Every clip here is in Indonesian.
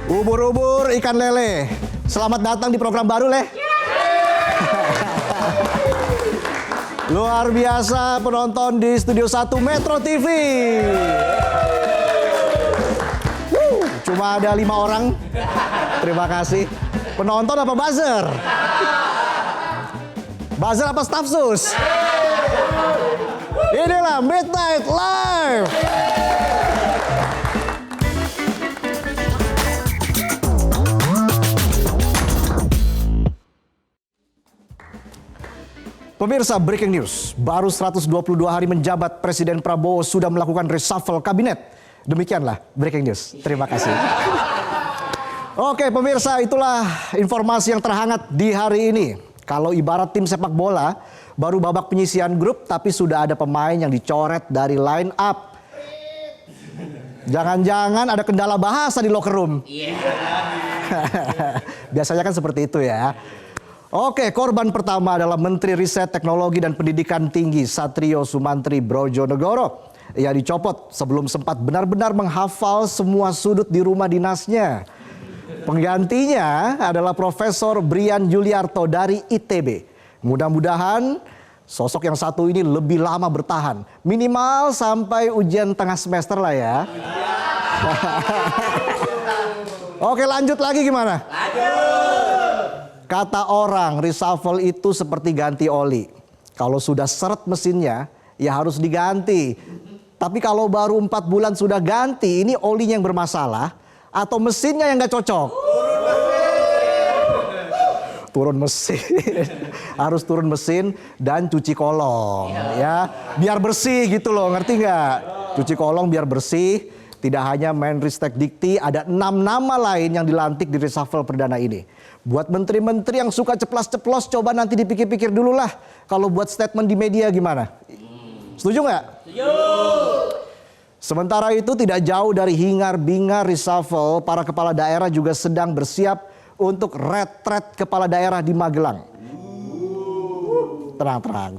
Ubur-ubur ikan lele. Selamat datang di program baru, Leh. Luar biasa penonton di Studio 1 Metro TV. Cuma ada 5 orang. Terima kasih. Penonton apa buzzer? Buzzer apa staff sus? Inilah Midnight Live. Pemirsa, breaking news. Baru 122 hari menjabat, Presiden Prabowo sudah melakukan reshuffle kabinet. Demikianlah breaking news. Terima kasih. Oke pemirsa, itulah informasi yang terhangat di hari ini. Kalau ibarat tim sepak bola, baru babak penyisian grup tapi sudah ada pemain yang dicoret dari line up. Jangan-jangan ada kendala bahasa di locker room. Biasanya kan seperti itu ya. Oke, korban pertama adalah Menteri Riset, Teknologi dan Pendidikan Tinggi Satrio Sumantri Brojonegoro. Ia dicopot sebelum sempat benar-benar menghafal semua sudut di rumah dinasnya. Penggantinya adalah Profesor Brian Juliarto dari ITB. Mudah-mudahan sosok yang satu ini lebih lama bertahan. Minimal sampai ujian tengah semester lah ya. Oke, lanjut lagi gimana? Kata orang, reshuffle itu seperti ganti oli. Kalau sudah seret mesinnya, ya harus diganti. Tapi kalau baru 4 bulan sudah ganti, ini olinya yang bermasalah atau mesinnya yang nggak cocok? Turun mesin. Harus turun mesin dan cuci kolong. Ya, biar bersih gitu loh, ngerti nggak? Cuci kolong biar bersih. Tidak hanya Menristek Dikti, ada 6 nama lain yang dilantik di reshuffle perdana ini. Buat menteri-menteri yang suka ceplas-ceplos, coba nanti dipikir-pikir dulu lah. Kalau buat statement di media gimana? Setuju nggak? Setuju. Sementara itu tidak jauh dari hingar-bingar reshuffle, para kepala daerah juga sedang bersiap untuk retret kepala daerah di Magelang. Tenang.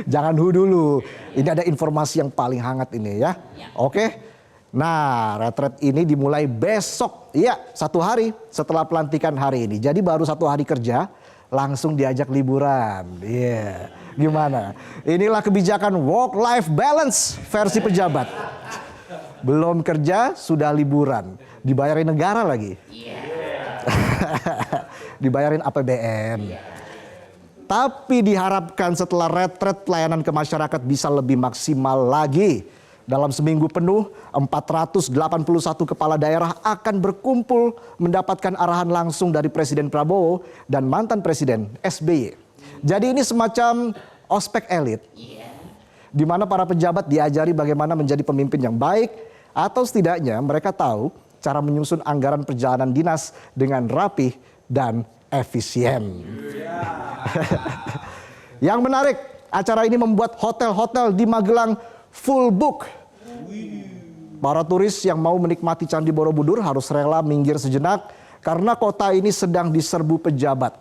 Jangan dulu. Ini ada informasi yang paling hangat ini ya. Oke. Nah, retret ini dimulai besok. Iya, 1 hari setelah pelantikan hari ini. Jadi baru 1 hari kerja, langsung diajak liburan. Iya, gimana? Inilah kebijakan work-life balance versi pejabat. Belum kerja, sudah liburan. Dibayarin negara lagi. Dibayarin APBN. Tapi diharapkan setelah retret layanan ke masyarakat bisa lebih maksimal lagi. Dalam seminggu penuh, 481 kepala daerah akan berkumpul mendapatkan arahan langsung dari Presiden Prabowo dan mantan Presiden SBY. Jadi ini semacam ospek elit, di mana para pejabat diajari bagaimana menjadi pemimpin yang baik, atau setidaknya mereka tahu cara menyusun anggaran perjalanan dinas dengan rapih dan efisien. Yang menarik, acara ini membuat hotel-hotel di Magelang full book. Para turis yang mau menikmati Candi Borobudur harus rela minggir sejenak karena kota ini sedang diserbu pejabat.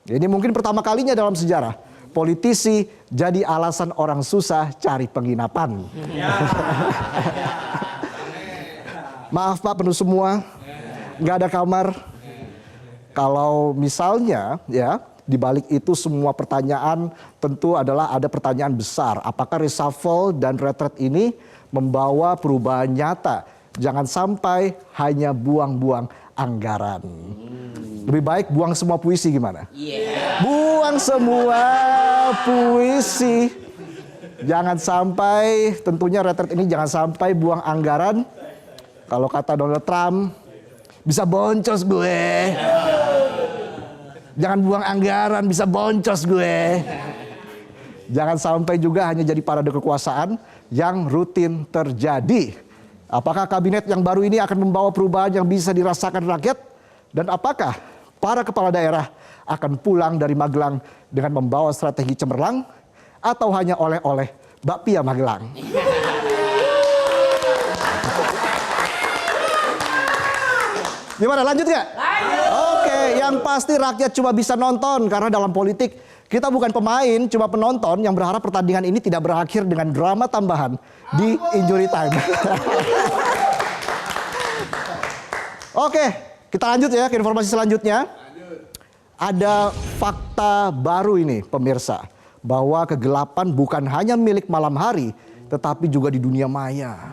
Ini mungkin pertama kalinya dalam sejarah politisi jadi alasan orang susah cari penginapan. Maaf Pak, penuh semua, nggak ada kamar. Kalau misalnya ya, di balik itu semua pertanyaan tentu adalah ada pertanyaan besar. Apakah reshuffle dan retret ini membawa perubahan nyata? Jangan sampai hanya buang-buang anggaran. Lebih baik buang semua puisi gimana? Buang semua puisi. Jangan sampai, tentunya retret ini jangan sampai buang anggaran. Kalau kata Donald Trump, bisa boncos gue. Jangan buang anggaran, bisa boncos gue. Jangan sampai juga hanya jadi parade kekuasaan yang rutin terjadi. Apakah kabinet yang baru ini akan membawa perubahan yang bisa dirasakan rakyat? Dan apakah para kepala daerah akan pulang dari Magelang dengan membawa strategi cemerlang? Atau hanya oleh-oleh bakpia Magelang? Gimana, lanjut nggak? Oke, yang pasti rakyat cuma bisa nonton karena dalam politik kita bukan pemain, cuma penonton yang berharap pertandingan ini tidak berakhir dengan drama tambahan di injury time. Oke, kita lanjut ya ke informasi selanjutnya. Ada fakta baru ini pemirsa, bahwa kegelapan bukan hanya milik malam hari, tetapi juga di dunia maya.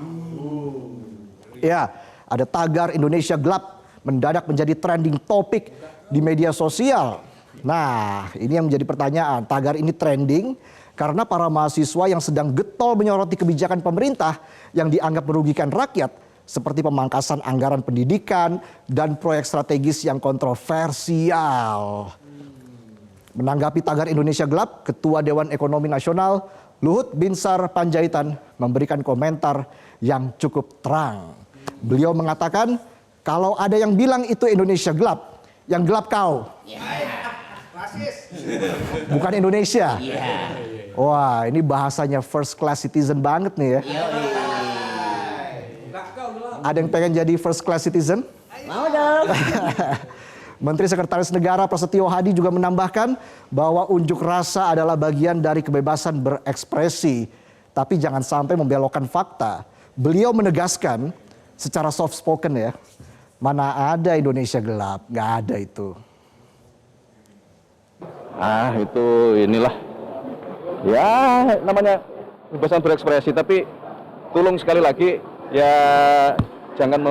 Ya, ada tagar Indonesia gelap mendadak menjadi trending topik di media sosial. Nah, ini yang menjadi pertanyaan. Tagar ini trending karena para mahasiswa yang sedang getol menyoroti kebijakan pemerintah yang dianggap merugikan rakyat, seperti pemangkasan anggaran pendidikan dan proyek strategis yang kontroversial. Menanggapi tagar Indonesia gelap, Ketua Dewan Ekonomi Nasional Luhut Binsar Panjaitan memberikan komentar yang cukup terang. Beliau mengatakan, kalau ada yang bilang itu Indonesia gelap, yang gelap kau. Bukan Indonesia. Wah, ini bahasanya first class citizen banget nih ya. Ada yang pengen jadi first class citizen? Mau dong. Menteri Sekretaris Negara Prasetyo Hadi juga menambahkan bahwa unjuk rasa adalah bagian dari kebebasan berekspresi, tapi jangan sampai membelokkan fakta. Beliau menegaskan secara soft spoken ya, mana ada Indonesia gelap, nggak ada itu. Itu inilah ya namanya kebebasan berekspresi, tapi tolong sekali lagi ya jangan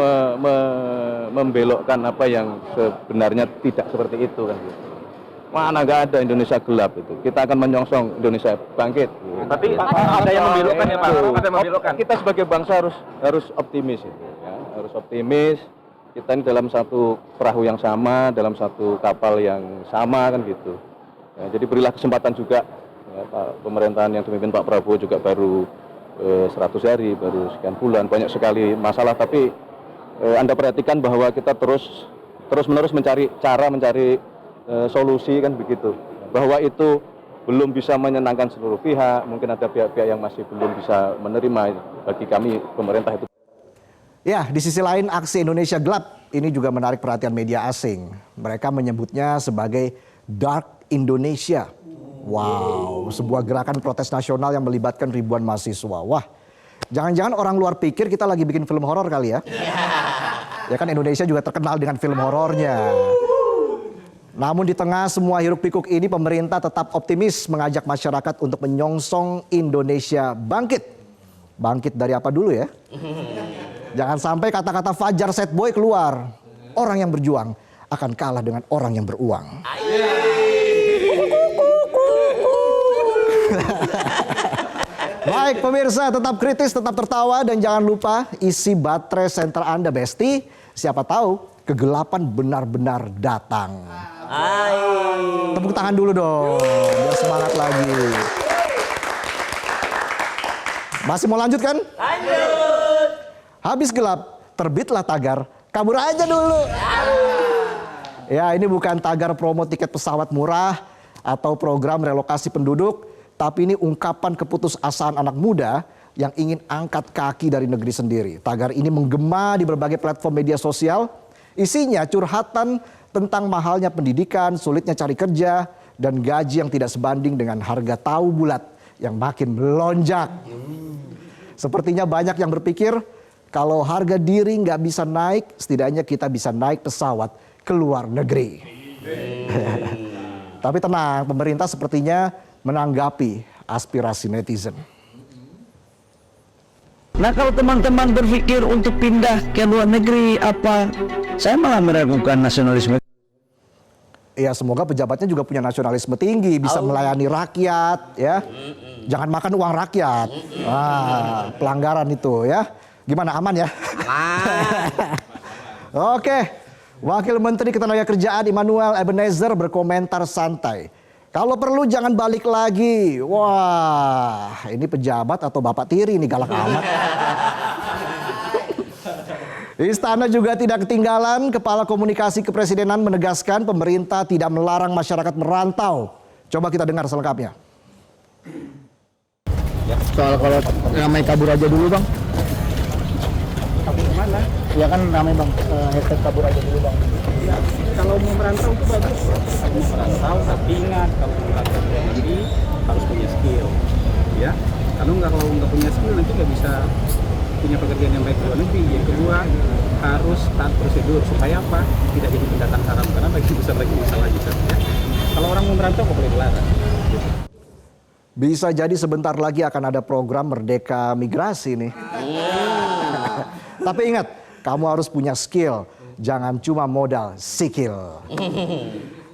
membelokkan apa yang sebenarnya tidak seperti itu kan gitu. Mana nggak ada Indonesia gelap itu. Kita akan menyongsong Indonesia bangkit. Gitu. Tapi ada yang membelokkan ya Pak? Ada yang membelokkan. Kita sebagai bangsa harus optimis itu, ya. Harus optimis. Kita ini dalam satu perahu yang sama, dalam satu kapal yang sama kan gitu. Ya, jadi berilah kesempatan juga ya, pemerintahan yang dipimpin Pak Prabowo juga baru 100 hari, baru sekian bulan, banyak sekali masalah, tapi Anda perhatikan bahwa kita terus-menerus mencari cara, mencari solusi kan begitu. Bahwa itu belum bisa menyenangkan seluruh pihak, mungkin ada pihak-pihak yang masih belum bisa menerima, bagi kami pemerintah itu. Ya, di sisi lain aksi Indonesia gelap ini juga menarik perhatian media asing. Mereka menyebutnya sebagai Dark Indonesia. Wow, sebuah gerakan protes nasional yang melibatkan ribuan mahasiswa. Wah, jangan-jangan orang luar pikir kita lagi bikin film horor kali ya? Ya kan Indonesia juga terkenal dengan film horornya. Namun di tengah semua hiruk pikuk ini, pemerintah tetap optimis mengajak masyarakat untuk menyongsong Indonesia bangkit. Bangkit dari apa dulu ya? Jangan sampai kata-kata Fajar Set Boy keluar. Orang yang berjuang akan kalah dengan orang yang beruang. Baik pemirsa, tetap kritis, tetap tertawa, dan jangan lupa isi baterai senter Anda Besti. Siapa tahu kegelapan benar-benar datang. Tepuk tangan dulu dong, biar semangat lagi. Masih mau lanjut kan? Lanjut. Habis gelap, terbitlah tagar, kabur aja dulu. Ya, ini bukan tagar promo tiket pesawat murah atau program relokasi penduduk, tapi ini ungkapan keputusasaan anak muda yang ingin angkat kaki dari negeri sendiri. Tagar ini menggema di berbagai platform media sosial. Isinya curhatan tentang mahalnya pendidikan, sulitnya cari kerja, dan gaji yang tidak sebanding dengan harga tahu bulat yang makin melonjak. Sepertinya banyak yang berpikir kalau harga diri nggak bisa naik, setidaknya kita bisa naik pesawat ke luar negeri. Tapi tenang, pemerintah sepertinya menanggapi aspirasi netizen. Nah, kalau teman-teman berpikir untuk pindah ke luar negeri, saya malah meragukan nasionalisme. Ya, semoga pejabatnya juga punya nasionalisme tinggi, bisa melayani rakyat, ya. Jangan makan uang rakyat. Pelanggaran itu ya. Gimana, aman ya? Oke, Wakil Menteri Ketenagakerjaan Immanuel Ebenezer berkomentar santai. Kalau perlu jangan balik lagi. Wah, ini pejabat atau Bapak Tiri ini galak amat. Istana juga tidak ketinggalan. Kepala Komunikasi Kepresidenan menegaskan pemerintah tidak melarang masyarakat merantau. Coba kita dengar selengkapnya. Soal kalau ramai kabur aja dulu bang. Kabur kemana? Ya kan ramai bang, hashtag kabur aja dulu bang. Ya, kalau mau merantau itu bagus. Mau merantau, tapi ingat kalau merantau negeri harus punya skill. Ya, kalau nggak punya skill nanti nggak bisa punya pekerjaan yang baik di luar negeri. Yang kedua, harus taat prosedur supaya apa? Tidak jadi pendatang haram, karena bagi besar lagi masalah juga. Ya. Kalau orang mau merantau kok boleh dilarang. Bisa jadi sebentar lagi akan ada program Merdeka Migrasi nih. Tapi ingat, kamu harus punya skill, jangan cuma modal sikil.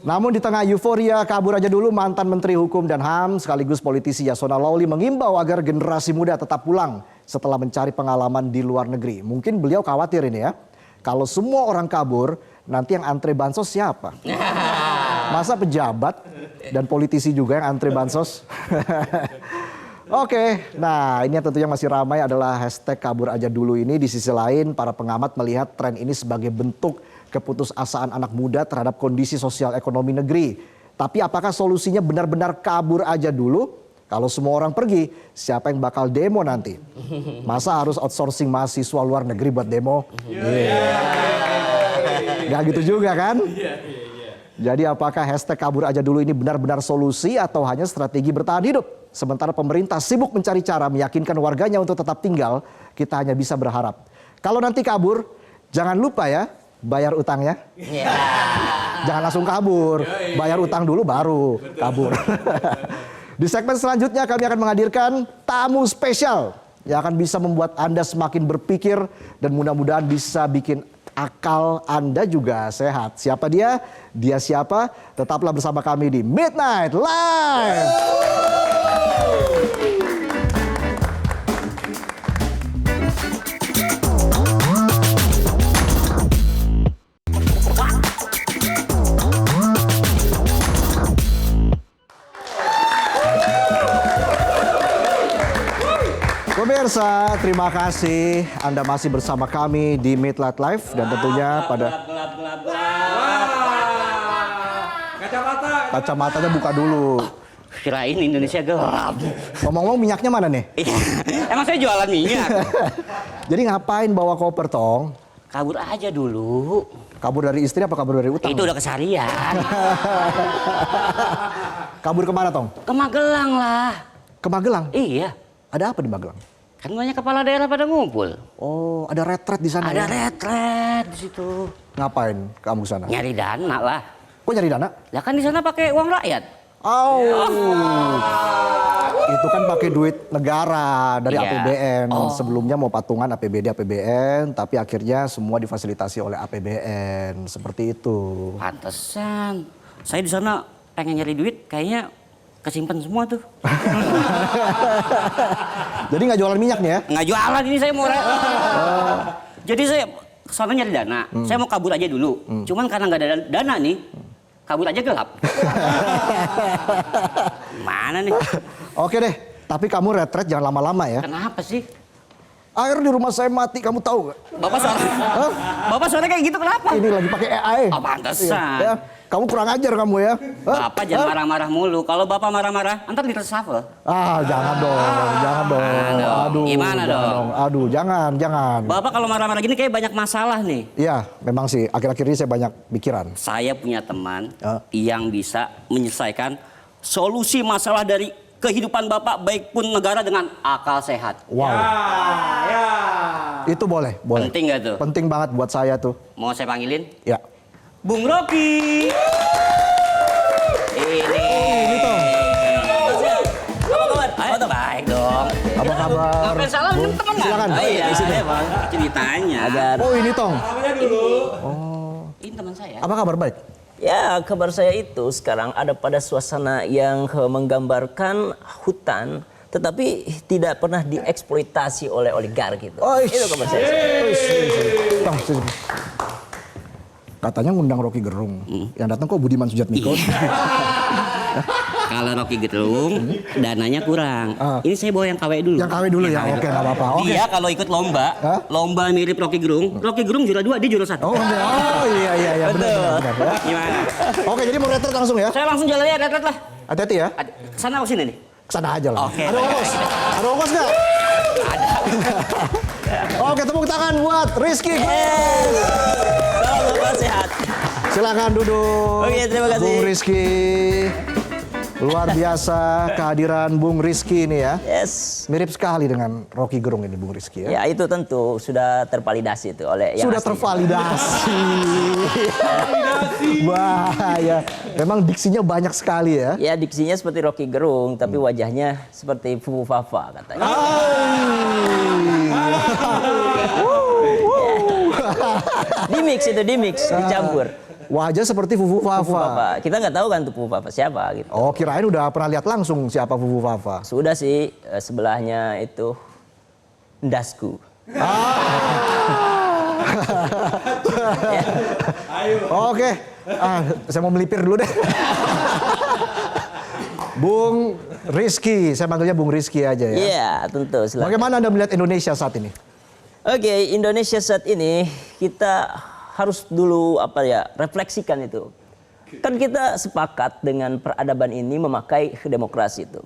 Namun di tengah euforia kabur aja dulu, mantan Menteri Hukum dan HAM sekaligus politisi Yasona Lawli mengimbau agar generasi muda tetap pulang setelah mencari pengalaman di luar negeri. Mungkin beliau khawatir ini ya, kalau semua orang kabur, nanti yang antre bansos siapa? Masa pejabat dan politisi juga yang antre bansos? Oke, nah ini yang tentunya masih ramai adalah hashtag kabur aja dulu ini. Di sisi lain, para pengamat melihat tren ini sebagai bentuk keputusasaan anak muda terhadap kondisi sosial ekonomi negeri. Tapi apakah solusinya benar-benar kabur aja dulu? Kalau semua orang pergi, siapa yang bakal demo nanti? Masa harus outsourcing mahasiswa luar negeri buat demo? Gak gitu juga kan? Jadi apakah hashtag kabur aja dulu ini benar-benar solusi atau hanya strategi bertahan hidup? Sementara pemerintah sibuk mencari cara meyakinkan warganya untuk tetap tinggal, kita hanya bisa berharap. Kalau nanti kabur, jangan lupa ya, bayar utangnya. Jangan langsung kabur, bayar utang dulu baru kabur. Di segmen selanjutnya kami akan menghadirkan tamu spesial yang akan bisa membuat Anda semakin berpikir dan mudah-mudahan bisa bikin akal Anda juga sehat. Siapa dia? Dia siapa? Tetaplah bersama kami di Midnight Live. Pemirsa, terima kasih Anda masih bersama kami di Midnight Live dan tentunya pada kacamatanya buka dulu. Kirain Indonesia gelap. Ngomong-ngomong minyaknya mana nih? Emang saya jualan minyak. Jadi ngapain bawa koper tong? Kabur aja dulu. Kabur dari istri apa kabur dari utang? Itu udah keseharian. Kabur kemana tong? Ke Magelang lah. Ke Magelang? Iya. Ada apa di Magelang? Kan banyak kepala daerah pada ngumpul. Oh, ada retret di sana. Ada ya? retret di situ. Ngapain kamu ke sana? Nyari dana lah. Kok nyari dana? Lah kan di sana pakai uang rakyat. Oh. Itu kan pakai duit negara dari Iya. APBN. Sebelumnya mau patungan APBD APBN, tapi akhirnya semua difasilitasi oleh APBN. Seperti itu. Pantesan. Saya di sana pengen nyari duit, kayaknya kesimpan semua tuh. Jadi nggak jualan minyak nih ya? Nggak jualan ini saya mau. Jadi saya kesana nyari dana. Saya mau kabur aja dulu. Cuman karena nggak ada dana nih, kabur aja gelap. Mana nih? Oke deh, tapi kamu retret jangan lama-lama ya. Kenapa sih? Air di rumah saya mati, kamu tahu gak? Bapak suara, Bapak suara kayak gitu kenapa? Ini lagi pakai AI. Oh, pantesan. Ya, kamu kurang ajar kamu ya. Bapak jangan marah-marah mulu. Kalau Bapak marah-marah, ntar di-reshuffle. Ah, jangan dong, jangan dong. Aduh, Gimana jangan dong? Aduh, jangan. Bapak kalau marah-marah gini kayak banyak masalah nih. Iya, memang sih. Akhir-akhir ini saya banyak pikiran. Saya punya teman yang bisa menyelesaikan solusi masalah dari kehidupan Bapak baik pun negara dengan akal sehat. Wow. Itu boleh. Penting gak tuh? Penting banget buat saya tuh. Mau saya panggilin? Ya. Bung Rocky. Ini Tong. apa kabar? Ayo, baik dong. Apa kabar? Ngapain salam Bung? teman nggak? Silakan. Oh iya, Bang. Ceritanya. Oh, ini Tong. Ini teman saya. Apa kabar baik? Ya, kabar saya itu sekarang ada pada suasana yang menggambarkan hutan, tetapi tidak pernah dieksploitasi oleh oligarki itu. Oh, Itu kabar saya. Tong, sini. Katanya ngundang Rocky Gerung. Yang datang kok Budiman Sujatmiko. Kalau Rocky Gerung, dananya kurang. Ini saya bawa yang KW dulu. Yang KW dulu ya. Oke, enggak apa-apa. Oke. Dia kalau ikut lomba, lomba mirip Rocky Gerung. Rocky Gerung juara 2, dia juara 1. Oh iya benar. Gimana? Oke, jadi mau retret langsung ya? Saya langsung jalan ya, lihat lah. Hati-hati ya. Kesana atau sini nih? Kesana aja lah. Oke. Ada ongkos? Ada ongkos nggak? Ada. Oke, tepuk tangan buat Rizky. Bapak sehat. Silakan duduk. Oke, terima kasih. Bung Rizky. Luar biasa kehadiran Bung Rizky ini ya. Yes. Mirip sekali dengan Rocky Gerung ini Bung Rizky ya. Ya itu tentu sudah tervalidasi itu oleh yang Sudah asli. tervalidasi. Bahaya. Memang diksinya banyak sekali ya. Ya diksinya seperti Rocky Gerung, tapi wajahnya seperti Fufu Fafa katanya. Dimix itu dimix, dicampur. Wajah seperti Fufu Fufu Fafa. Fafa. Kita nggak tahu kan tuh Fufu Fafa siapa gitu. Oh, kirain udah pernah lihat langsung siapa Fufu Fafa. Sudah sih sebelahnya itu Ndasku. Oke, saya mau melipir dulu deh. Bung Rizky, saya panggilnya Bung Rizky aja ya. Iya, tentu. Silakan. Bagaimana Anda melihat Indonesia saat ini? Oke, Indonesia saat ini kita harus dulu refleksikan itu. Kan kita sepakat dengan peradaban ini memakai demokrasi itu.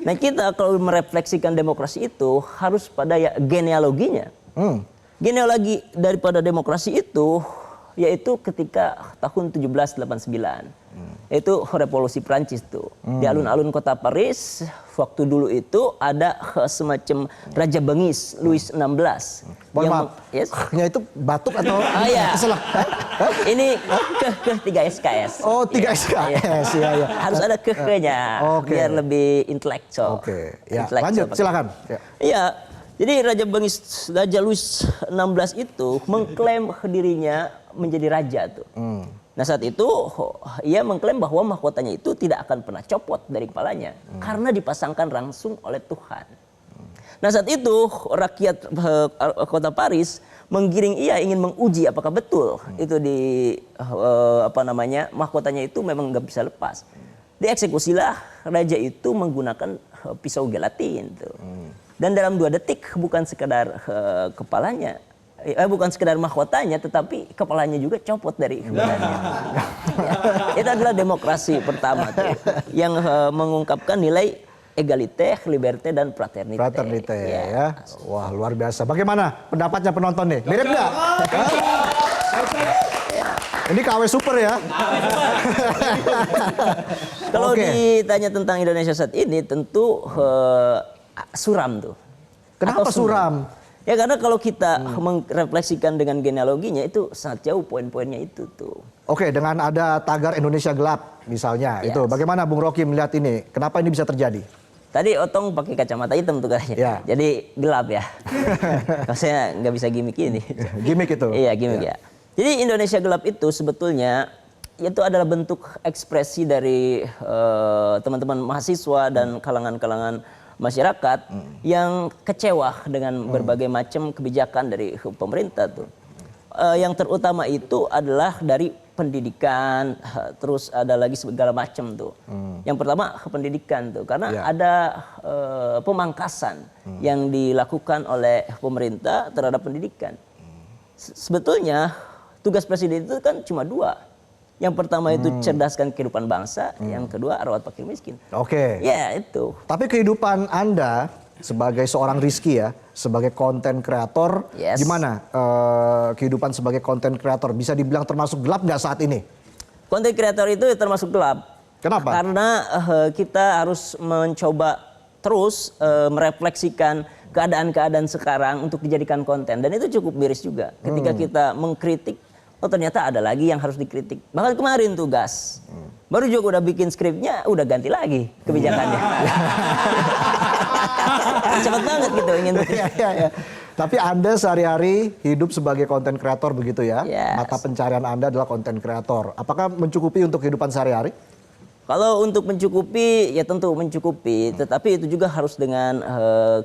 Nah kita kalau merefleksikan demokrasi itu harus pada genealoginya. Genealogi daripada demokrasi itu yaitu ketika tahun 1789. Itu revolusi Prancis tuh. Di alun-alun kota Paris, waktu dulu itu ada semacam Raja Bengis Louis XVI. Mohon maaf, Yes? nya itu batuk atau Iya. keselak? Ini ke 3 SKS. Oh, 3 SKS, ya, ya. Harus ada ke-nya Oke. biar lebih intelektual. Oke, ya Intelektual lanjut, pakai. silakan. Ya. Iya, jadi Raja Louis XVI itu mengklaim dirinya menjadi raja tuh. Nah saat itu ia mengklaim bahwa mahkotanya itu tidak akan pernah copot dari kepalanya karena dipasangkan langsung oleh Tuhan. Nah saat itu rakyat kota Paris menggiring ia ingin menguji apakah betul itu di mahkotanya itu memang nggak bisa lepas. Dieksekusilah raja itu menggunakan pisau gelatin tuh. Dan dalam 2 detik bukan sekedar kepalanya, bukan sekedar mahkotanya, tetapi kepalanya juga copot dari badannya. Itu adalah demokrasi pertama tuh, yang mengungkapkan nilai egalite, liberté, dan fraternité. Fraternité ya. Wah, luar biasa. Bagaimana pendapatnya penonton nih? Mirip nggak? Ini KW super ya. Kalau Oke. ditanya tentang Indonesia saat ini, tentu suram tuh. Kenapa Atau suram? Ya karena kalau kita merefleksikan dengan genealoginya itu sangat jauh poin-poinnya itu tuh. Oke, dengan ada tagar Indonesia gelap misalnya, Yes. itu bagaimana Bung Rocky melihat ini? Kenapa ini bisa terjadi? Tadi Otong pakai kacamata hitam tuh kayaknya. Ya. Jadi gelap ya. Saya nggak bisa gimmick ini. Gimik itu. Iya gimmick ya. Jadi Indonesia gelap itu sebetulnya itu adalah bentuk ekspresi dari teman-teman mahasiswa dan kalangan-kalangan masyarakat yang kecewa dengan berbagai macam kebijakan dari pemerintah tuh. Yang terutama itu adalah dari pendidikan, terus ada lagi segala macam tuh. Yang pertama pendidikan tuh, karena Ya. ada pemangkasan yang dilakukan oleh pemerintah terhadap pendidikan. Sebetulnya tugas presiden itu kan cuma 2. Yang pertama itu cerdaskan kehidupan bangsa, yang kedua rawat fakir miskin. Oke. Ya itu. Tapi kehidupan Anda sebagai seorang Rizky ya, sebagai konten kreator, Yes. gimana kehidupan sebagai konten kreator? Bisa dibilang termasuk gelap nggak saat ini? Konten kreator itu termasuk gelap. Kenapa? Karena kita harus mencoba terus merefleksikan keadaan-keadaan sekarang untuk dijadikan konten. Dan itu cukup miris juga. Ketika kita mengkritik, oh ternyata ada lagi yang harus dikritik. Bahkan kemarin tuh Gas, baru juga udah bikin skripnya, udah ganti lagi kebijakannya. Cepat banget gitu ingin Iya, iya, iya. Tapi Anda sehari-hari hidup sebagai konten kreator begitu ya? Yes. Mata pencarian Anda adalah konten kreator. Apakah mencukupi untuk kehidupan sehari-hari? Kalau untuk mencukupi, ya tentu mencukupi. Tetapi itu juga harus dengan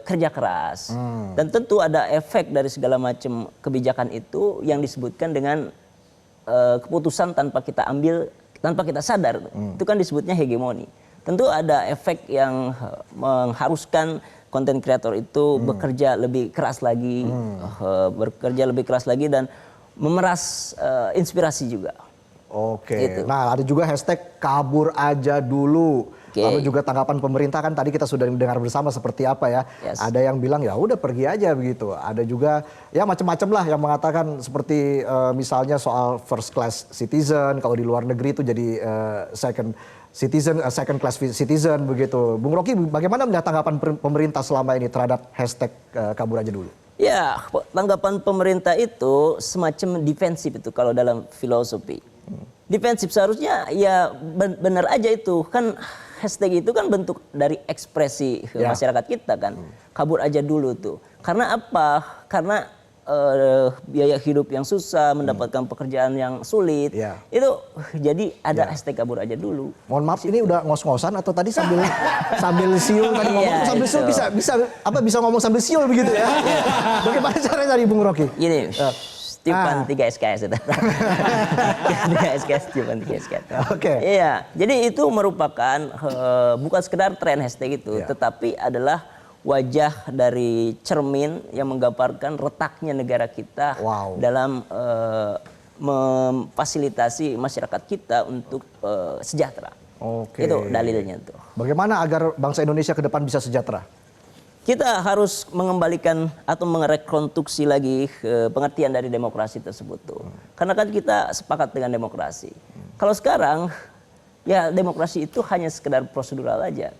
kerja keras. Dan tentu ada efek dari segala macam kebijakan itu yang disebutkan dengan keputusan tanpa kita ambil, tanpa kita sadar. Itu kan disebutnya hegemoni. Tentu ada efek yang mengharuskan konten kreator itu bekerja lebih keras lagi, dan memeras inspirasi juga. Oke. Gitu. Nah, ada juga hashtag kabur aja dulu. Oke. Lalu juga tanggapan pemerintah kan tadi kita sudah mendengar bersama seperti apa ya. Yes. Ada yang bilang ya udah pergi aja begitu. Ada juga ya macam-macam lah yang mengatakan seperti misalnya soal first class citizen, kalau di luar negeri itu jadi second citizen, second class citizen begitu. Bung Rocky, bagaimana melihat tanggapan pemerintah selama ini terhadap hashtag kabur aja dulu? Ya, tanggapan pemerintah itu semacam defensif itu kalau dalam filosofi. Defensif seharusnya ya benar aja itu. Kan hashtag itu kan bentuk dari ekspresi masyarakat kita kan. Kabur aja dulu tuh. Karena apa? Karena biaya hidup yang susah, mendapatkan pekerjaan yang sulit. Itu jadi ada hashtag kabur aja dulu. Mohon maaf, ini udah ngos-ngosan atau tadi sambil siul tadi ngomong sambil siul bisa ngomong sambil siul begitu ya? Bagaimana caranya tadi Bung Rocky? Gini, tiupan 3 SKS itu. 3 SKS, tiupan 3 SKS. Oke. Iya, jadi itu merupakan bukan sekedar tren hashtag itu, tetapi adalah wajah dari cermin yang menggambarkan retaknya negara kita dalam memfasilitasi masyarakat kita untuk sejahtera. Itu dalilnya tuh. Bagaimana agar bangsa Indonesia ke depan bisa sejahtera? Kita harus mengembalikan atau merekonstruksi lagi pengertian dari demokrasi tersebut tuh. Karena kan kita sepakat dengan demokrasi. Kalau sekarang ya demokrasi itu hanya sekedar prosedural aja.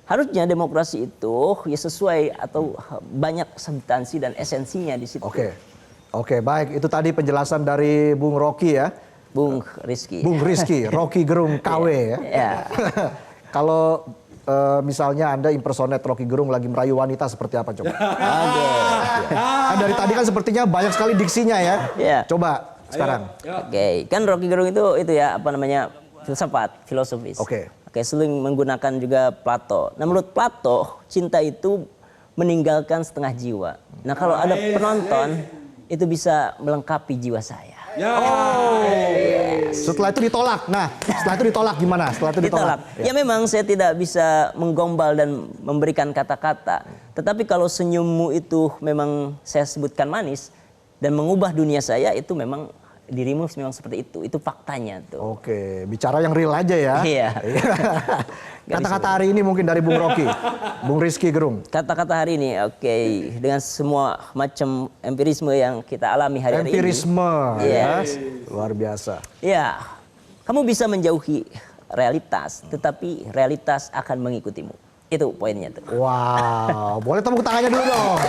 Harusnya demokrasi itu ya sesuai atau banyak substansi dan esensinya di situ. Oke, baik. Itu tadi penjelasan dari Bung Rocky ya. Bung Rizky, Rocky Gerung KW ya. Ya. Kalau misalnya Anda impersonate Rocky Gerung lagi merayu wanita seperti apa coba? Kan dari tadi kan sepertinya banyak sekali diksinya ya. Coba sekarang. Kan Rocky Gerung itu ya apa namanya filosofis. Sering menggunakan juga Plato. Nah menurut Plato, cinta itu meninggalkan setengah jiwa. Nah kalau ada penonton, itu bisa melengkapi jiwa saya. Setelah itu ditolak. Nah, setelah itu ditolak gimana? Setelah itu ditolak. Ya memang saya tidak bisa menggombal dan memberikan kata-kata. Tetapi kalau senyummu itu memang saya sebutkan manis dan mengubah dunia saya, itu memang dirimu memang seperti itu faktanya tuh. Bicara yang real aja ya. Iya. Kata-kata hari ini mungkin dari Bung Rocky, Bung Rizky Gerung. Kata-kata hari ini, dengan semua macam empirisme yang kita alami hari-hari ini. Empirisme, ya, luar biasa. Ya, kamu bisa menjauhi realitas, tetapi realitas akan mengikutimu. Itu poinnya tuh. Wow, boleh tepuk tangannya dulu dong.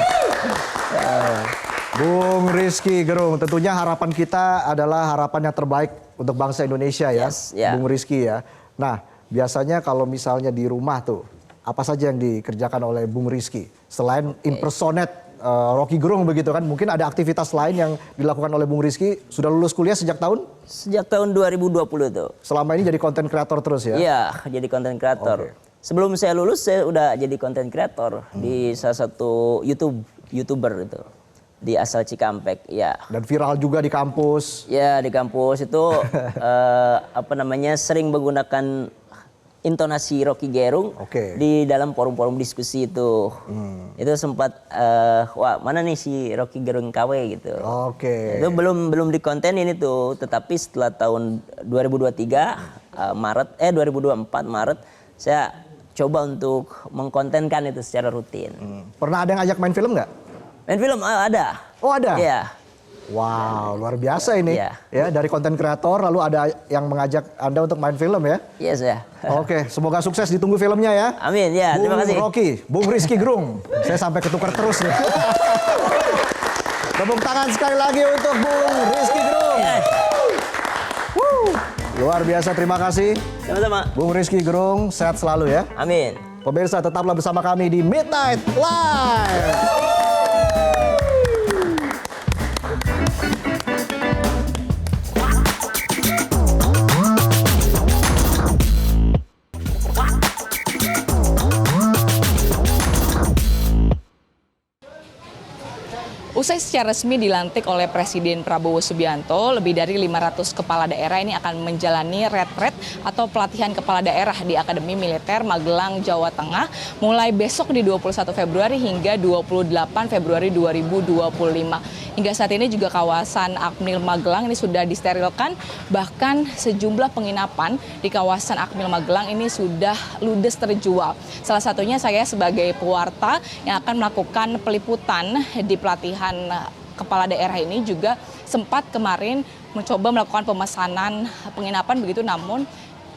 Bung Rizky Gerung, tentunya harapan kita adalah harapan yang terbaik untuk bangsa Indonesia ya, Bung Rizky ya. Nah, biasanya kalau misalnya di rumah tuh, apa saja yang dikerjakan oleh Bung Rizky? Selain impersonate Rocky Gerung begitu kan, mungkin ada aktivitas lain yang dilakukan oleh Bung Rizky. Sudah lulus kuliah sejak tahun? Sejak tahun 2020 tuh. Selama ini jadi konten kreator terus ya? Iya, jadi konten kreator. Sebelum saya lulus, saya udah jadi konten kreator di salah satu YouTuber itu. Di asal Cikampek, ya. Dan viral juga di kampus. Ya, di kampus itu sering menggunakan intonasi Rocky Gerung di dalam forum-forum diskusi itu. Itu sempat mana nih si Rocky Gerung KW gitu. Itu belum dikontenin itu, tetapi setelah tahun 2023 2024 Maret saya coba untuk mengkontenkan itu secara rutin. Pernah ada yang ajak main film nggak? Main film ada. Oh ada? Iya. Wow, luar biasa ini. Ya, dari konten kreator lalu ada yang mengajak Anda untuk main film ya? Yes ya. Semoga sukses, ditunggu filmnya ya. Amin ya, terima kasih. Bung Rocky, Bung Rizky Gerung. Saya sampai ketukar terus nih. Tepuk tangan sekali lagi untuk Bung Rizky Gerung. Luar biasa, terima kasih. Sama-sama. Bung Rizky Gerung, sehat selalu ya. Amin. Pemirsa, tetaplah bersama kami di Midnight Live. Usai secara resmi dilantik oleh Presiden Prabowo Subianto, lebih dari 500 kepala daerah ini akan menjalani retret atau pelatihan kepala daerah di Akademi Militer Magelang, Jawa Tengah, mulai besok di 21 Februari hingga 28 Februari 2025. Hingga saat ini juga kawasan Akmil Magelang ini sudah disterilkan, bahkan sejumlah penginapan di kawasan Akmil Magelang ini sudah ludes terjual. Salah satunya saya sebagai pewarta yang akan melakukan peliputan di pelatihan kepala daerah ini juga sempat kemarin mencoba melakukan pemesanan penginapan begitu, namun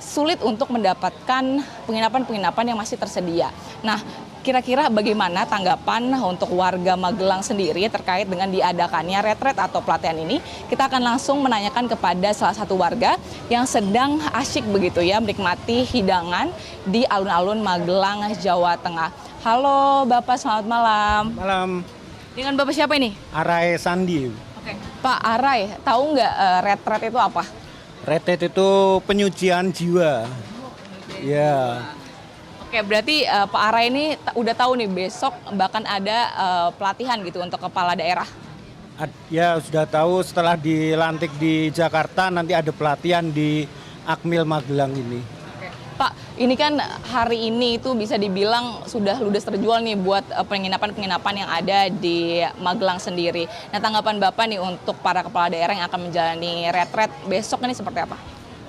sulit untuk mendapatkan penginapan-penginapan yang masih tersedia. Nah, kira-kira bagaimana tanggapan untuk warga Magelang sendiri terkait dengan diadakannya retret atau pelatihan ini? Kita akan langsung menanyakan kepada salah satu warga yang sedang asyik begitu ya menikmati hidangan di alun-alun Magelang, Jawa Tengah. Halo Bapak, selamat malam. Malam, Dengan Bapak siapa ini? Arai Sandi. Oke. Pak Arai, tahu nggak retret itu apa? Retret itu penyucian jiwa. Ya. Oke, berarti Pak Arai ini udah tahu nih besok bahkan ada pelatihan gitu untuk kepala daerah. Ya sudah tahu setelah dilantik di Jakarta nanti ada pelatihan di Akmil Magelang ini. Pak, ini kan hari ini itu bisa dibilang sudah ludes terjual nih buat penginapan-penginapan yang ada di Magelang sendiri. Nah, tanggapan Bapak nih untuk para kepala daerah yang akan menjalani retret besok ini seperti apa?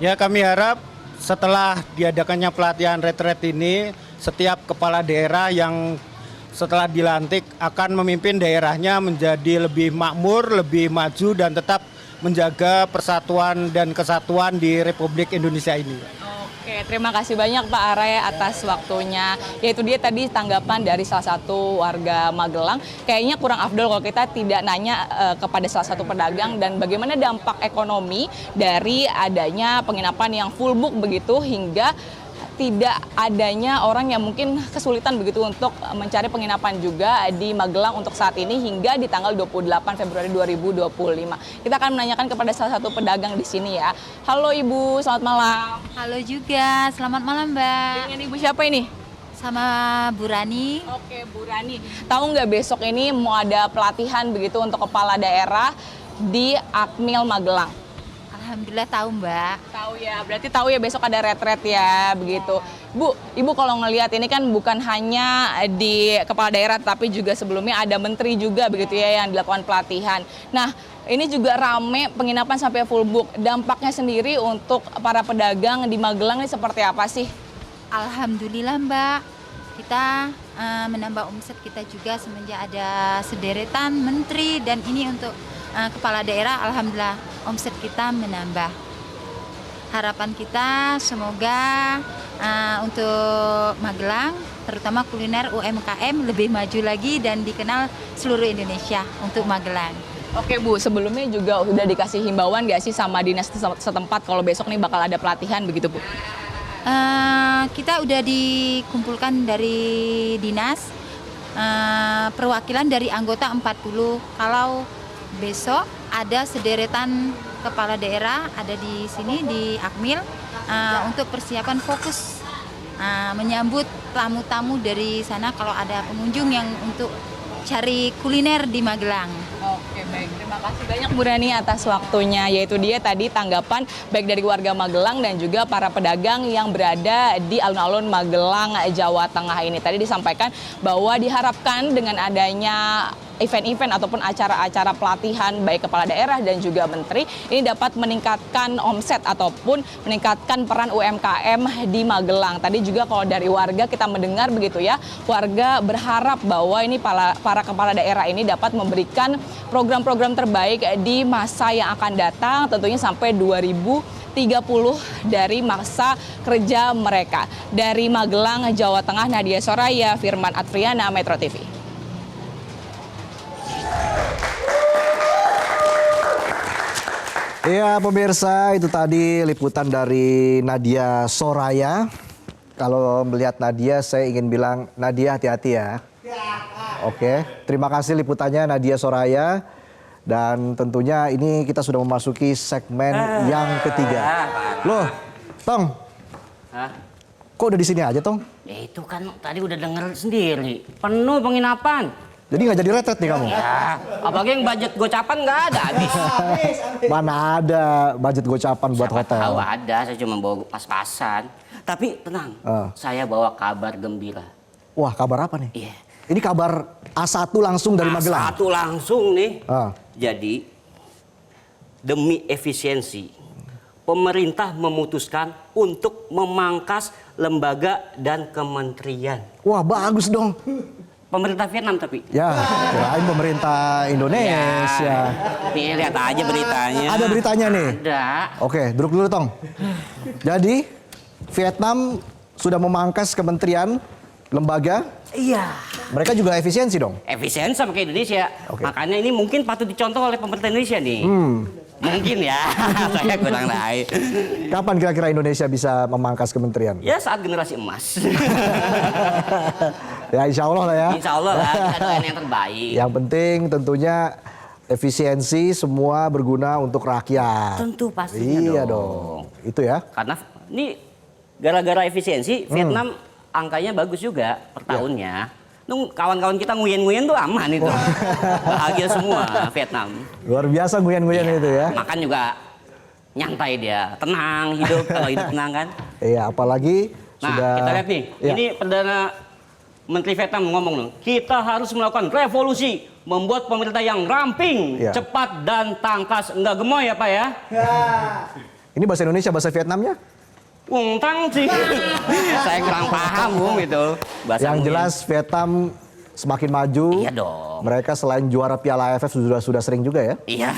Ya kami harap setelah diadakannya pelatihan retret ini, setiap kepala daerah yang setelah dilantik akan memimpin daerahnya menjadi lebih makmur, lebih maju dan tetap menjaga persatuan dan kesatuan di Republik Indonesia ini. Oke, terima kasih banyak Pak Arai atas waktunya. Yaitu dia tadi tanggapan dari salah satu warga Magelang. Kayaknya kurang afdol kalau kita tidak nanya kepada salah satu pedagang dan bagaimana dampak ekonomi dari adanya penginapan yang full book begitu hingga tidak adanya orang yang mungkin kesulitan begitu untuk mencari penginapan juga di Magelang untuk saat ini hingga di tanggal 28 Februari 2025. Kita akan menanyakan kepada salah satu pedagang di sini ya. Halo Ibu, selamat malam. Halo juga, selamat malam Mbak. Dengan Ibu siapa ini? Sama Bu Rani. Oke, Bu Rani. Tahu nggak besok ini mau ada pelatihan begitu untuk kepala daerah di Akmil Magelang? Alhamdulillah tahu Mbak. Tahu ya, berarti tahu ya besok ada retret ya, begitu. Bu, Ibu kalau ngelihat ini kan bukan hanya di kepala daerah, tapi juga sebelumnya ada menteri juga begitu ya yang dilakukan pelatihan. Nah, ini juga rame penginapan sampai full book. Dampaknya sendiri untuk para pedagang di Magelang ini seperti apa sih? Alhamdulillah Mbak. Kita menambah omset kita juga semenjak ada sederetan menteri dan ini untuk kepala daerah, alhamdulillah omset kita menambah. Harapan kita semoga untuk Magelang, terutama kuliner UMKM lebih maju lagi dan dikenal seluruh Indonesia untuk Magelang. Oke Bu, sebelumnya juga udah dikasih himbauan nggak sih sama dinas setempat kalau besok nih bakal ada pelatihan begitu Bu? Kita udah dikumpulkan dari dinas, perwakilan dari anggota 40. Kalau besok ada sederetan kepala daerah ada di sini di Akmil untuk persiapan fokus menyambut tamu-tamu dari sana kalau ada pengunjung yang untuk cari kuliner di Magelang. Oke, baik. Terima kasih banyak Bu Rani atas waktunya. Yaitu dia tadi tanggapan baik dari warga Magelang dan juga para pedagang yang berada di alun-alun Magelang, Jawa Tengah ini. Tadi disampaikan bahwa diharapkan dengan adanya event-event ataupun acara-acara pelatihan baik kepala daerah dan juga menteri ini dapat meningkatkan omset ataupun meningkatkan peran UMKM di Magelang. Tadi juga kalau dari warga kita mendengar begitu ya, warga berharap bahwa ini para kepala daerah ini dapat memberikan program-program terbaik di masa yang akan datang, tentunya sampai 2030 dari masa kerja mereka. Dari Magelang, Jawa Tengah, Nadia Soraya, Firman Adriana, Metro TV. Ya pemirsa, itu tadi liputan dari Nadia Soraya. Kalau melihat Nadia, saya ingin bilang Nadia hati-hati ya. Oke, terima kasih liputannya Nadia Soraya. Dan tentunya ini kita sudah memasuki segmen yang ketiga. Loh, Tong. Hah? Kok udah di sini aja, Tong? Ya itu kan tadi udah denger sendiri. Penuh penginapan. Jadi nggak jadi retret nih kamu? Ya, apalagi yang budget gocapan nggak ada habis. Mana ada budget gocapan buat Siapa hotel? tahu ada, saya cuma bawa pas-pasan. Tapi tenang, saya bawa kabar gembira. Wah, kabar apa nih? Iya. Ini kabar A1 langsung dari Magelang? Satu langsung nih. Ah. Jadi, demi efisiensi, pemerintah memutuskan untuk memangkas lembaga dan kementerian. Wah, bagus dong. Pemerintah Vietnam tapi. Ya, kirain pemerintah Indonesia. Nih lihat aja beritanya. Ada beritanya nih? Ada. Oke, duduk dulu Tong. Jadi, Vietnam sudah memangkas kementerian, lembaga. Iya. Mereka juga efisiensi dong. Efisien sama kayak Indonesia. Oke. Makanya ini mungkin patut dicontoh oleh pemerintah Indonesia nih. Mungkin ya. Saya kurang tahu. Kapan kira-kira Indonesia bisa memangkas kementerian? Ya saat generasi emas. Ya insya Allah lah ya. Insya Allah lah, kita doain yang terbaik. Yang penting tentunya efisiensi semua berguna untuk rakyat. Tentu pastinya Iya dong. dong. Itu ya. Karena ini gara-gara efisiensi, Vietnam angkanya bagus juga per tahunnya. Kawan-kawan kita nguyen-nguyen tuh aman itu. Bahagia semua Vietnam. Luar biasa nguyen-nguyen itu ya. Makan juga nyantai dia, tenang hidup kalau hidup tenang kan. Iya, apalagi Nah, sudah. kita lihat nih, Iya. ini Perdana Menteri Vietnam ngomong nih, kita harus melakukan revolusi, membuat pemerintah yang ramping, Iya. cepat dan tangkas, enggak gemoy ya Pak ya. Ini bahasa Indonesia, bahasa Vietnamnya? Tang sih. Saya kurang paham Bung itu. Bahasa Yang Nguyen. jelas Vietnam semakin maju. Iya dong. Mereka selain juara Piala AFF sudah sering juga ya. Iya.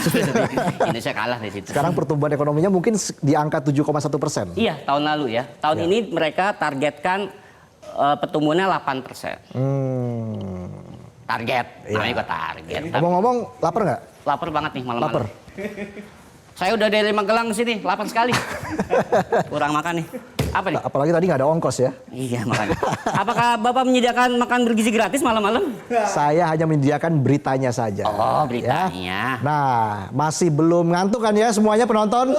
Indonesia kalah di situ. Sekarang pertumbuhan ekonominya mungkin di angka 7,1%. Iya, tahun lalu ya. Tahun ini mereka targetkan pertumbuhannya 8%. Target, namanya juga target. Ngomong-ngomong, lapar nggak? Lapar banget nih malam-malam. Lapar. Saya udah dari Magelang ke sini, lapar sekali. Kurang makan nih. Apa nih? Apalagi tadi nggak ada ongkos ya. Iya makanya. Apakah Bapak menyediakan makan bergizi gratis malam-malam? Saya hanya menyediakan beritanya saja. Oh, Ya. beritanya. Nah, masih belum ngantuk kan ya semuanya penonton?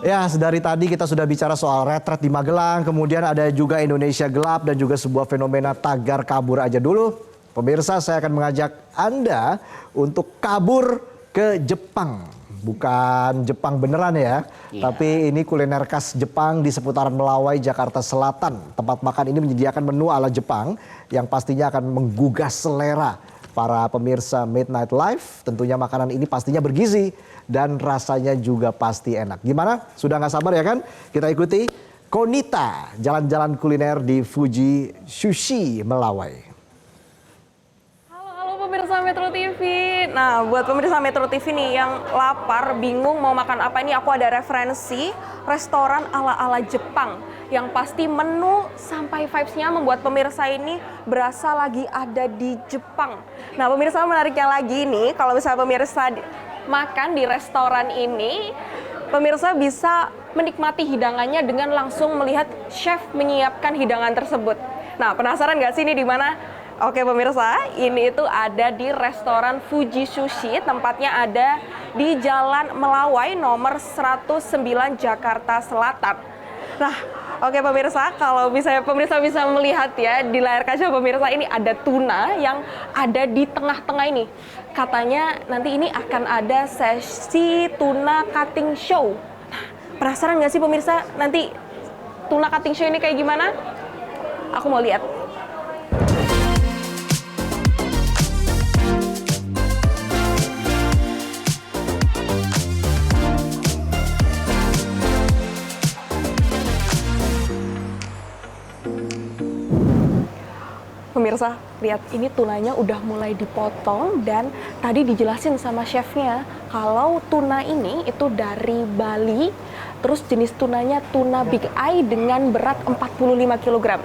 Ya, dari tadi kita sudah bicara soal retret di Magelang, kemudian ada juga Indonesia gelap dan juga sebuah fenomena tagar kabur aja dulu. Pemirsa, saya akan mengajak Anda untuk kabur ke Jepang. Bukan Jepang beneran ya, tapi ini kuliner khas Jepang di seputaran Melawai, Jakarta Selatan. Tempat makan ini menyediakan menu ala Jepang yang pastinya akan menggugah selera para pemirsa Midnight Live. Tentunya makanan ini pastinya bergizi dan rasanya juga pasti enak. Gimana? Sudah nggak sabar ya kan? Kita ikuti Konita, jalan-jalan kuliner di Fuji Sushi Melawai. Halo pemirsa Metro TV. Nah, buat pemirsa Metro TV nih yang lapar, bingung mau makan apa, ini aku ada referensi restoran ala-ala Jepang yang pasti menu sampai vibes-nya membuat pemirsa ini berasa lagi ada di Jepang. Nah, pemirsa menariknya lagi nih, kalau misalnya pemirsa makan di restoran ini, pemirsa bisa menikmati hidangannya dengan langsung melihat chef menyiapkan hidangan tersebut. Nah, penasaran nggak sih ini di mana? Oke pemirsa, ini itu ada di restoran Fuji Sushi, tempatnya ada di Jalan Melawai nomor 109 Jakarta Selatan. Nah, oke pemirsa, kalau misalnya pemirsa bisa melihat ya di layar kaca pemirsa, ini ada tuna yang ada di tengah-tengah ini. Katanya nanti ini akan ada sesi tuna cutting show. Nah, penasaran nggak sih pemirsa nanti tuna cutting show ini kayak gimana? Aku mau lihat. Pemirsa, lihat ini tunanya udah mulai dipotong dan tadi dijelasin sama chefnya kalau tuna ini itu dari Bali, terus jenis tunanya tuna big eye dengan berat 45 kg.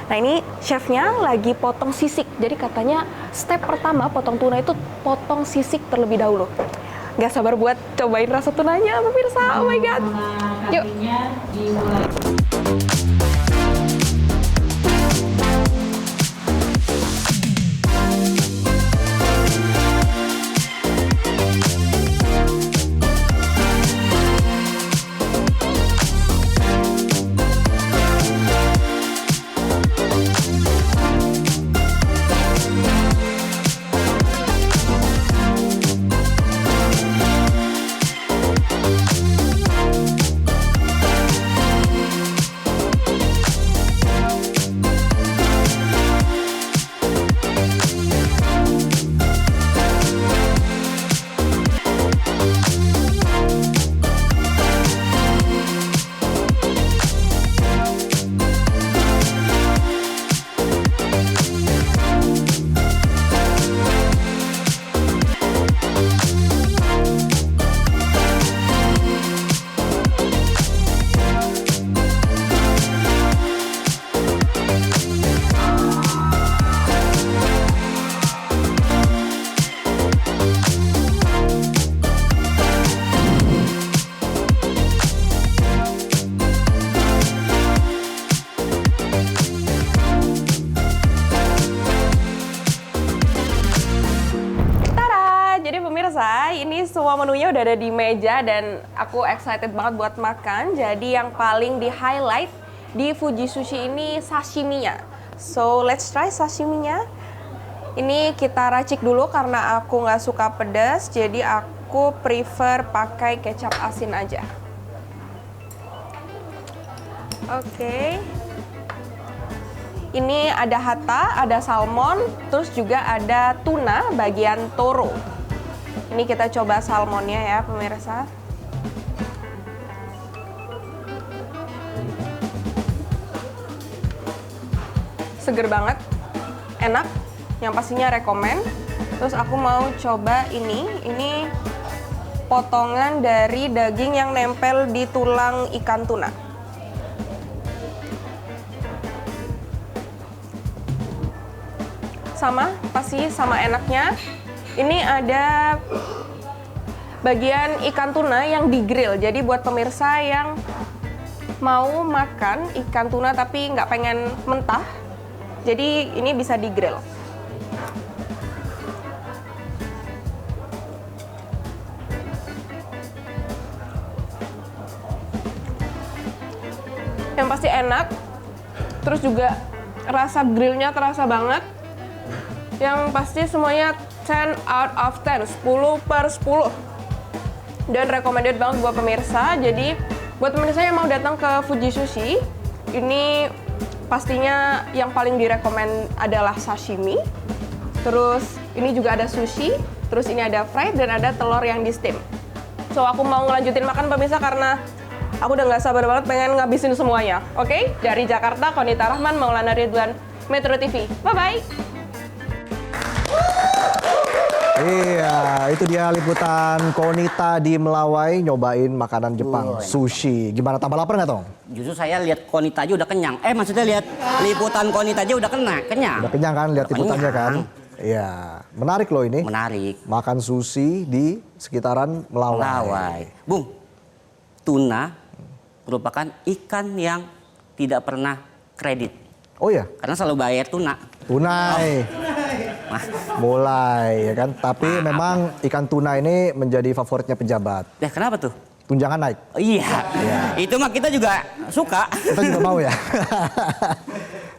Nah ini chefnya lagi potong sisik, jadi katanya step pertama potong tuna itu potong sisik terlebih dahulu. Gak sabar buat cobain rasa tunanya pemirsa, oh my god. Yuk. pemirsa, ini semua menunya udah ada di meja dan aku excited banget buat makan. Jadi yang paling di highlight di Fuji Sushi ini sashiminya. So let's try sashiminya. Ini kita racik dulu karena aku nggak suka pedas, jadi aku prefer pakai kecap asin aja. Oke. Ini ada hata, ada salmon, terus juga ada tuna bagian toro. Ini kita coba salmonnya ya pemirsa. Seger banget, enak, yang pastinya rekomen. Terus aku mau coba ini potongan dari daging yang nempel di tulang ikan tuna. Sama, pasti sama enaknya. Ini ada bagian ikan tuna yang di-grill. Jadi buat pemirsa yang mau makan ikan tuna tapi nggak pengen mentah, jadi ini bisa di-grill. Yang pasti enak, terus juga rasa grillnya terasa banget. Yang pasti semuanya 10 out of 10, 10/10. Dan recommended banget buat pemirsa. Jadi buat pemirsa yang mau datang ke Fuji Sushi, ini pastinya yang paling direkomend adalah sashimi. Terus ini juga ada sushi, terus ini ada fried dan ada telur yang di steam. So aku mau ngelanjutin makan pemirsa karena aku udah nggak sabar banget pengen ngabisin semuanya. Oke? Dari Jakarta, Konita Rahman, Maulana Ridwan, Metro TV. Bye-bye! Iya, itu dia liputan Konita di Melawai nyobain makanan Jepang, sushi. Gimana, tambah lapar nggak, Tong? Justru saya lihat Konita aja udah kenyang. Maksudnya lihat liputan Konita aja udah kenyang. Udah kenyang kan, lihat liputannya kan? Iya, menarik loh ini. Menarik. Makan sushi di sekitaran Melawai. Melawai. Bung, tuna merupakan ikan yang tidak pernah kredit. Oh ya? Karena selalu bayar tuna. Tunai. Mulai ya kan, tapi memang ikan tuna ini menjadi favoritnya pejabat. Ya kenapa tuh? Tunjangan naik. Oh, iya. Itu mah kita juga suka. Kita juga mau ya.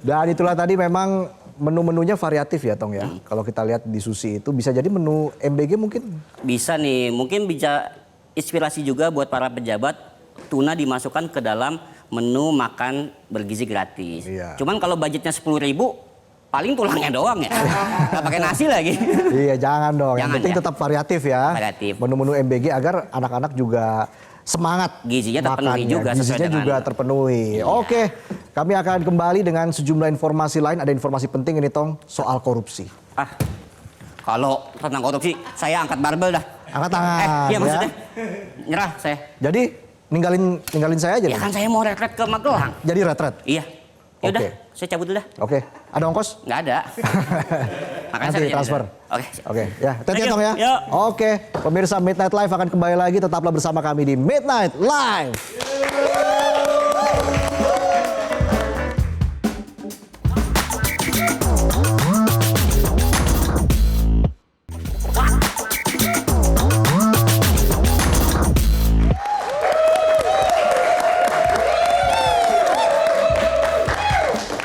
Dan itulah tadi memang menu-menunya variatif ya, Tong ya. Kalau kita lihat di sushi itu bisa jadi menu MBG mungkin. Bisa nih, mungkin bisa inspirasi juga buat para pejabat, tuna dimasukkan ke dalam menu makan bergizi gratis. Iya. Cuman kalau budgetnya 10.000, paling tulangnya doang ya. Nggak pakai nasi lagi. Iya, jangan dong. Yang Jangan penting ya. tetap variatif ya. Variatif. Menu-menu MBG agar anak-anak juga semangat Gizinya terpenuhi makannya. juga sesuai Gizinya dengan- juga terpenuhi. Iya. Oke, kami akan kembali dengan sejumlah informasi lain. Ada informasi penting ini, Tong, soal korupsi. Kalau tentang korupsi, saya angkat barbel dah. Angkat tangan. Iya ya. maksudnya, nyerah saya. Jadi ninggalin saya aja Ya nih? kan saya mau retret ke Magelang. Jadi retret? Iya. Yaudah, Oke. saya cabut dulu dah. Oke. Ada ongkos? Nggak ada. Makanya Nanti saya transfer. Oke. Oke, ya. Thank you, Thank you. Tong ya. Yuk. Oke, pemirsa Midnight Live akan kembali lagi. Tetaplah bersama kami di Midnight Live.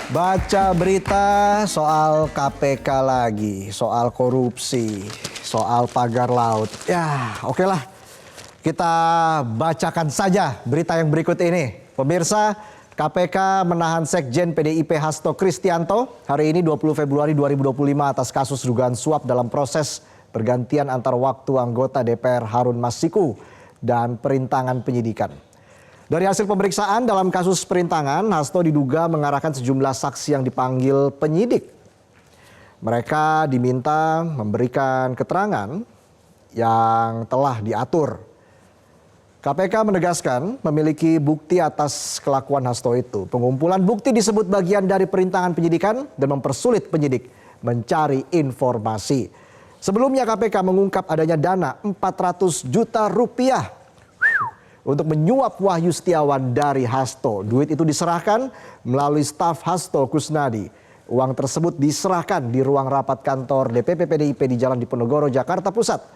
Baca berita soal KPK lagi, soal korupsi, soal pagar laut. Ya, oke lah. Kita bacakan saja berita yang berikut ini. Pemirsa, KPK menahan Sekjen PDIP Hasto Kristianto hari ini 20 Februari 2025 atas kasus dugaan suap dalam proses pergantian antar waktu anggota DPR Harun Masiku dan perintangan penyidikan. Dari hasil pemeriksaan dalam kasus perintangan, Hasto diduga mengarahkan sejumlah saksi yang dipanggil penyidik. Mereka diminta memberikan keterangan yang telah diatur. KPK menegaskan memiliki bukti atas kelakuan Hasto itu. Pengumpulan bukti disebut bagian dari perintangan penyidikan dan mempersulit penyidik mencari informasi. Sebelumnya KPK mengungkap adanya dana 400 juta rupiah untuk menyuap Wahyu Setiawan dari Hasto. Duit itu diserahkan melalui staf Hasto Kusnadi. Uang tersebut diserahkan di ruang rapat kantor DPP PDIP di Jalan Diponegoro, Jakarta Pusat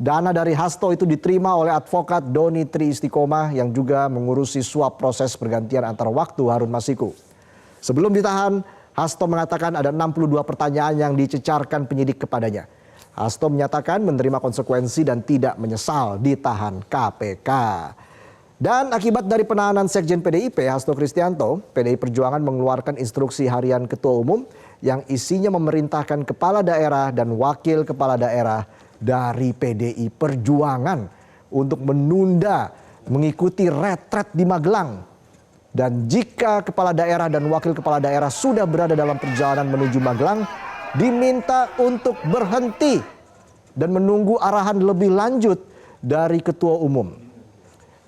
Dana dari Hasto itu diterima oleh advokat Doni Tri Istiqomah yang juga mengurusi suap proses pergantian antar waktu Harun Masiku. Sebelum ditahan, Hasto mengatakan ada 62 pertanyaan yang dicecarkan penyidik kepadanya. Hasto menyatakan menerima konsekuensi dan tidak menyesal ditahan KPK. Dan akibat dari penahanan Sekjen PDIP Hasto Kristianto, PDI Perjuangan mengeluarkan instruksi harian Ketua Umum yang isinya memerintahkan kepala daerah dan wakil kepala daerah dari PDI Perjuangan untuk menunda mengikuti retret di Magelang. Dan jika kepala daerah dan wakil kepala daerah sudah berada dalam perjalanan menuju Magelang, diminta untuk berhenti dan menunggu arahan lebih lanjut dari Ketua Umum.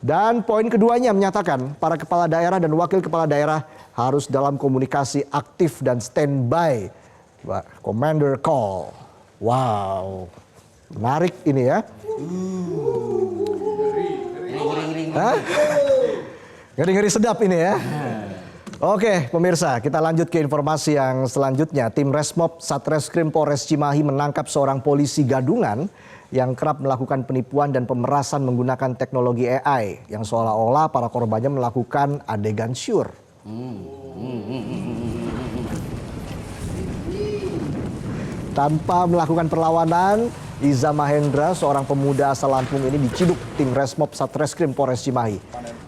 Dan poin keduanya menyatakan para kepala daerah dan wakil kepala daerah harus dalam komunikasi aktif dan standby. Commander call. Wow, menarik ini ya. Ngeri-ngeri sedap ini ya. Oke pemirsa, kita lanjut ke informasi yang selanjutnya. Tim Resmob Satreskrim Polres Cimahi menangkap seorang polisi gadungan yang kerap melakukan penipuan dan pemerasan menggunakan teknologi AI yang seolah-olah para korbannya melakukan adegan syur. Tanpa melakukan perlawanan, Iza Mahendra, seorang pemuda asal Lampung ini diciduk tim Resmob Satreskrim Polres Cimahi.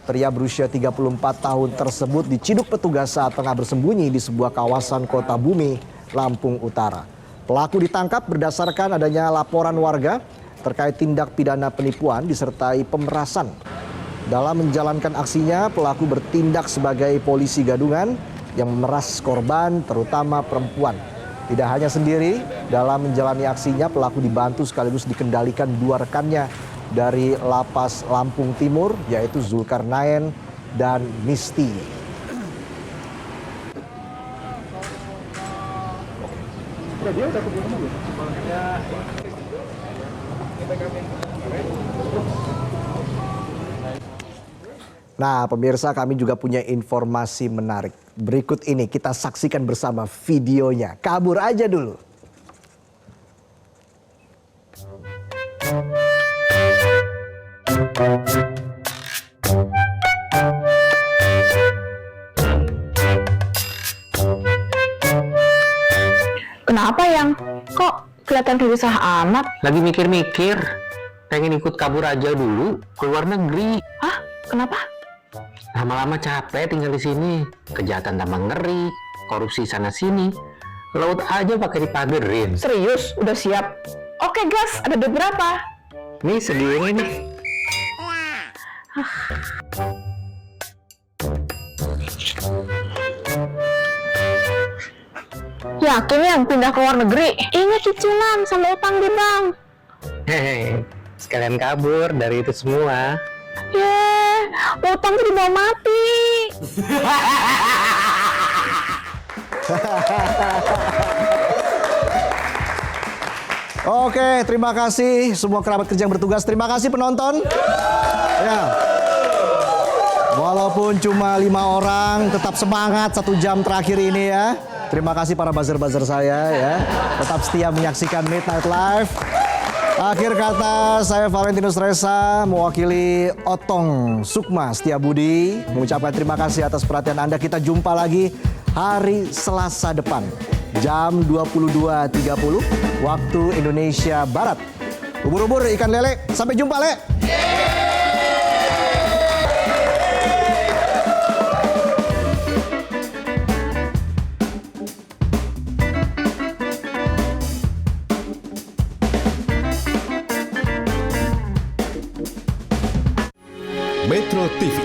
Pria berusia 34 tahun tersebut diciduk petugas saat tengah bersembunyi di sebuah kawasan Kota Bumi, Lampung Utara. Pelaku ditangkap berdasarkan adanya laporan warga terkait tindak pidana penipuan disertai pemerasan. Dalam menjalankan aksinya, pelaku bertindak sebagai polisi gadungan yang memeras korban, terutama perempuan. Tidak hanya sendiri, dalam menjalani aksinya pelaku dibantu sekaligus dikendalikan dua rekannya dari Lapas Lampung Timur, yaitu Zulkarnain dan Misti. Nah pemirsa, kami juga punya informasi menarik. Berikut ini kita saksikan bersama videonya. Kabur aja dulu. Kenapa Yang? Kok kelihatan gelisah amat? Lagi mikir-mikir, pengen ikut kabur aja dulu ke luar negeri. Hah? Kenapa? Lama-lama capek tinggal di sini. Kejahatan tambah ngeri, korupsi sana sini. Laut aja pakai dipagerin. Serius? Udah siap? Oke gas, ada duit berapa? Nih segini nih. Yakin Yang pindah ke luar negeri? Ingat cicilan sama utang di bank. Hehe, sekalian kabur dari itu semua. Utang jadi mau mati. Oke, terima kasih semua kerabat kerja yang bertugas. Terima kasih penonton. Ya. Walaupun cuma 5 orang, tetap semangat 1 jam terakhir ini ya. Terima kasih para buzzer-buzzer saya ya. Tetap setia menyaksikan Midnight Live. Akhir kata, saya Valentinus Reza mewakili Otong Sukma Setiabudi mengucapkan terima kasih atas perhatian Anda. Kita jumpa lagi hari Selasa depan jam 22.30 waktu Indonesia Barat. Ubur-ubur ikan lele. Sampai jumpa, Le. Metro TV,